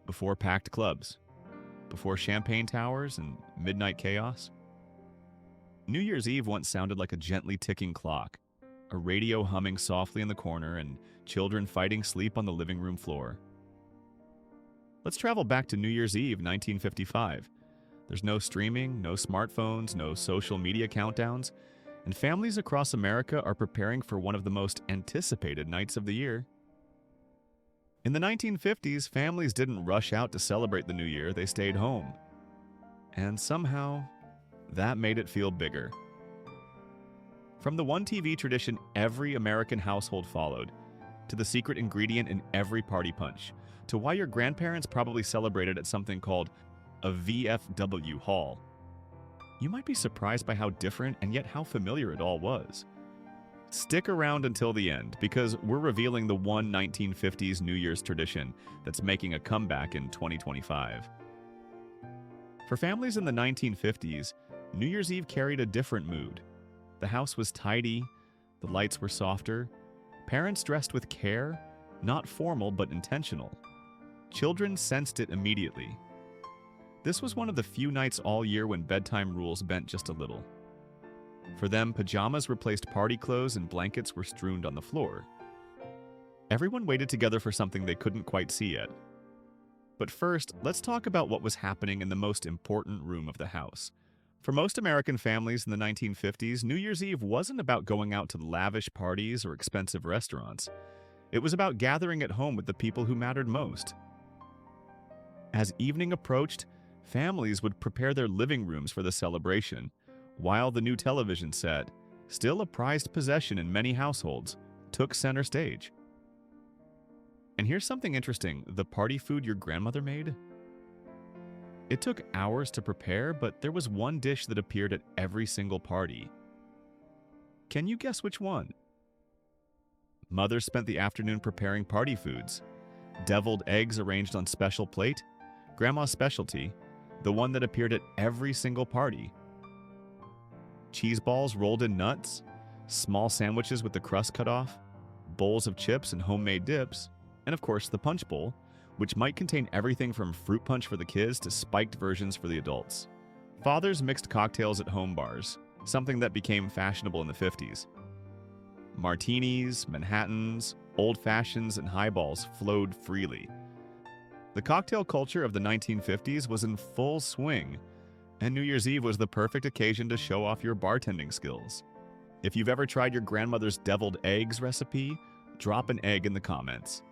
before packed clubs, before champagne towers and midnight chaos. New Year's Eve once sounded like a gently ticking clock, a radio humming softly in the corner, and children fighting sleep on the living room floor. Let's travel back to New Year's Eve, 1955. There's no streaming, no smartphones, no social media countdowns, and families across America are preparing for one of the most anticipated nights of the year. In the 1950s, families didn't rush out to celebrate the New Year, they stayed home. And somehow, that made it feel bigger. From the one TV tradition every American household followed, to the secret ingredient in every party punch, to why your grandparents probably celebrated at something called a VFW hall. You might be surprised by how different and yet how familiar it all was. Stick around until the end, because we're revealing the one 1950s New Year's tradition that's making a comeback in 2025. For families in the 1950s, New Year's Eve carried a different mood. The house was tidy, the lights were softer, parents dressed with care, not formal but intentional. Children sensed it immediately. This was one of the few nights all year when bedtime rules bent just a little. For them, pajamas replaced party clothes and blankets were strewn on the floor. Everyone waited together for something they couldn't quite see yet. But first, let's talk about what was happening in the most important room of the house. For most American families in the 1950s, New Year's Eve wasn't about going out to lavish parties or expensive restaurants. It was about gathering at home with the people who mattered most. As evening approached, families would prepare their living rooms for the celebration, while the new television set, still a prized possession in many households, took center stage. And here's something interesting: the party food your grandmother made? It took hours to prepare, but there was one dish that appeared at every single party. Can you guess which one? Mother spent the afternoon preparing party foods. Deviled eggs arranged on special plate, Grandma's specialty, the one that appeared at every single party. Cheese balls rolled in nuts, small sandwiches with the crust cut off, bowls of chips and homemade dips, and of course the punch bowl, which might contain everything from fruit punch for the kids to spiked versions for the adults. Fathers mixed cocktails at home bars, something that became fashionable in the 50s. Martinis, Manhattans, old fashions, and highballs flowed freely. The cocktail culture of the 1950s was in full swing, and New Year's Eve was the perfect occasion to show off your bartending skills. If you've ever tried your grandmother's deviled eggs recipe, drop an egg in the comments.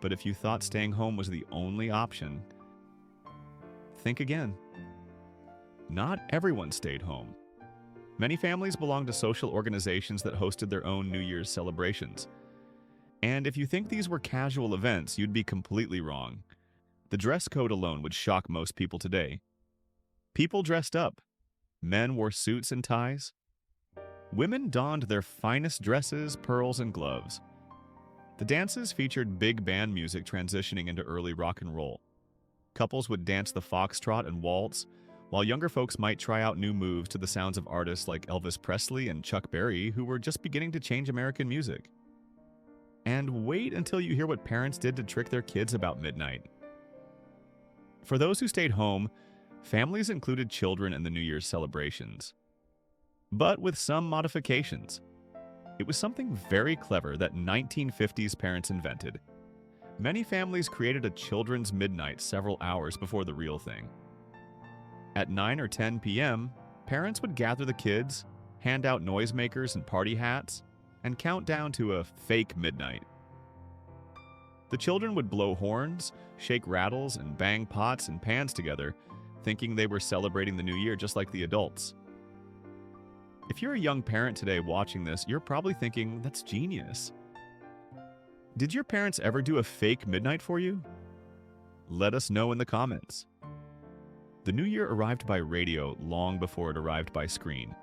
But if you thought staying home was the only option, think again. Not everyone stayed home. Many families belonged to social organizations that hosted their own New Year's celebrations. And if you think these were casual events, you'd be completely wrong. The dress code alone would shock most people today. People dressed up. Men wore suits and ties. Women donned their finest dresses, pearls, and gloves. The dances featured big band music transitioning into early rock and roll. Couples would dance the foxtrot and waltz, while younger folks might try out new moves to the sounds of artists like Elvis Presley and Chuck Berry, who were just beginning to change American music. And wait until you hear what parents did to trick their kids about midnight. For those who stayed home, families included children in the New Year's celebrations. But with some modifications. It was something very clever that 1950s parents invented. Many families created a children's midnight several hours before the real thing. At 9 or 10 p.m., parents would gather the kids, hand out noisemakers and party hats, and count down to a fake midnight. The children would blow horns, shake rattles, and bang pots and pans together, thinking they were celebrating the new year just like the adults. If you're a young parent today watching this, you're probably thinking, that's genius. Did your parents ever do a fake midnight for you? Let us know in the comments. The new year arrived by radio long before it arrived by screen.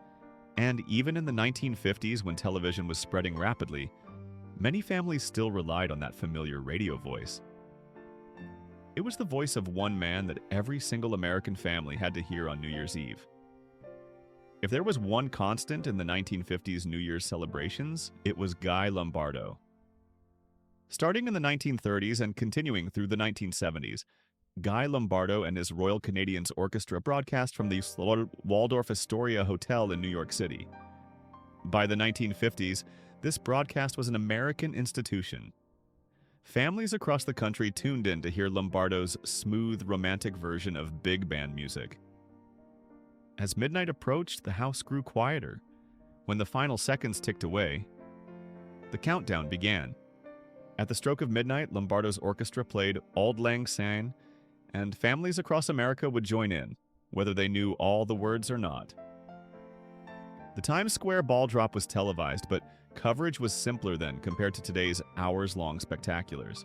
And even in the 1950s, when television was spreading rapidly, many families still relied on that familiar radio voice. It was the voice of one man that every single American family had to hear on New Year's Eve. If there was one constant in the 1950s New Year's celebrations, it was Guy Lombardo. Starting in the 1930s and continuing through the 1970s, Guy Lombardo and his Royal Canadians Orchestra broadcast from the Waldorf Astoria Hotel in New York City. By the 1950s, this broadcast was an American institution. Families across the country tuned in to hear Lombardo's smooth, romantic version of big band music. As midnight approached, the house grew quieter. When the final seconds ticked away, the countdown began. At the stroke of midnight, Lombardo's orchestra played Auld Lang Syne, and families across America would join in, whether they knew all the words or not. The Times Square ball drop was televised, but coverage was simpler then compared to today's hours-long spectaculars.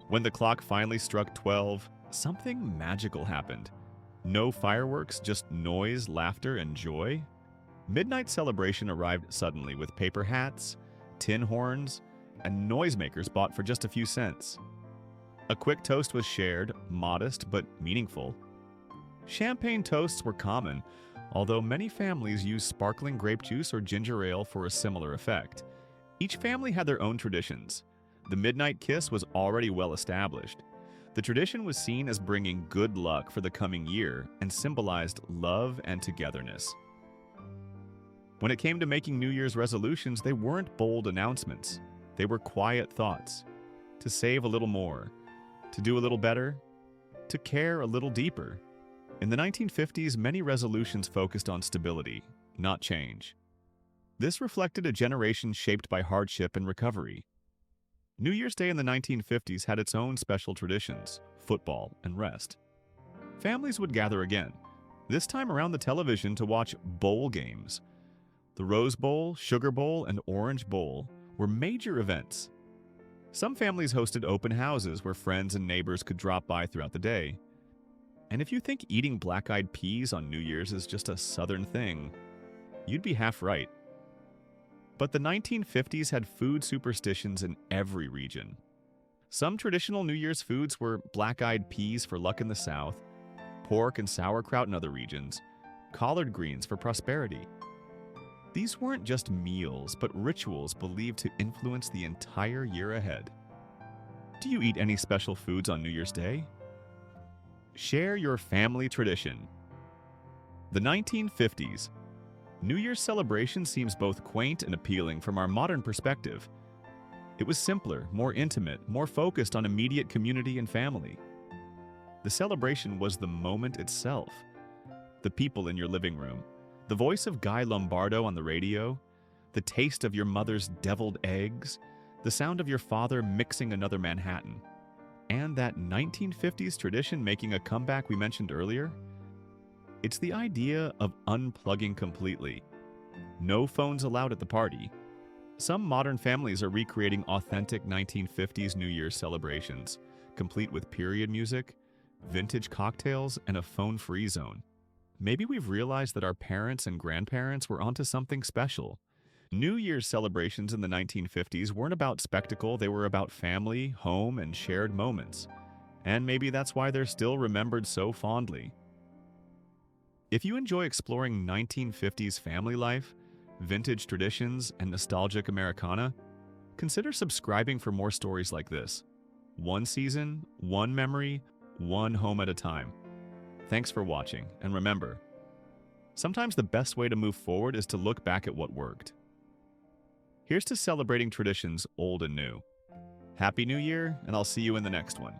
When the clock finally struck 12, something magical happened. No fireworks, just noise, laughter, and joy. Midnight celebration arrived suddenly with paper hats, tin horns, and noisemakers bought for just a few cents. A quick toast was shared, modest but meaningful. Champagne toasts were common, although many families used sparkling grape juice or ginger ale for a similar effect. Each family had their own traditions. The midnight kiss was already well established. The tradition was seen as bringing good luck for the coming year and symbolized love and togetherness. When it came to making New Year's resolutions, they weren't bold announcements. They were quiet thoughts. To save a little more, to do a little better, to care a little deeper. In the 1950s, many resolutions focused on stability, not change. This reflected a generation shaped by hardship and recovery. New Year's Day in the 1950s had its own special traditions, football and rest. Families would gather again, this time around the television to watch bowl games. The Rose Bowl, Sugar Bowl, and Orange Bowl were major events. Some families hosted open houses where friends and neighbors could drop by throughout the day. And if you think eating black-eyed peas on New Year's is just a Southern thing, you'd be half right. But the 1950s had food superstitions in every region. Some traditional New Year's foods were black-eyed peas for luck in the South, pork and sauerkraut in other regions, collard greens for prosperity. These weren't just meals, but rituals believed to influence the entire year ahead. Do you eat any special foods on New Year's Day? Share your family tradition. The 1950s. New Year's celebration seems both quaint and appealing from our modern perspective. It was simpler, more intimate, more focused on immediate community and family. The celebration was the moment itself. The people in your living room, the voice of Guy Lombardo on the radio, the taste of your mother's deviled eggs, the sound of your father mixing another Manhattan, and that 1950s tradition making a comeback we mentioned earlier. It's the idea of unplugging completely. No phones allowed at the party. Some modern families are recreating authentic 1950s New Year's celebrations, complete with period music, vintage cocktails, and a phone-free zone. Maybe we've realized that our parents and grandparents were onto something special. New Year's celebrations in the 1950s weren't about spectacle, they were about family, home, and shared moments. And maybe that's why they're still remembered so fondly. If you enjoy exploring 1950s family life, vintage traditions, and nostalgic Americana, consider subscribing for more stories like this. One season, one memory, one home at a time. Thanks for watching, and remember, sometimes the best way to move forward is to look back at what worked. Here's to celebrating traditions old and new. Happy New Year, and I'll see you in the next one.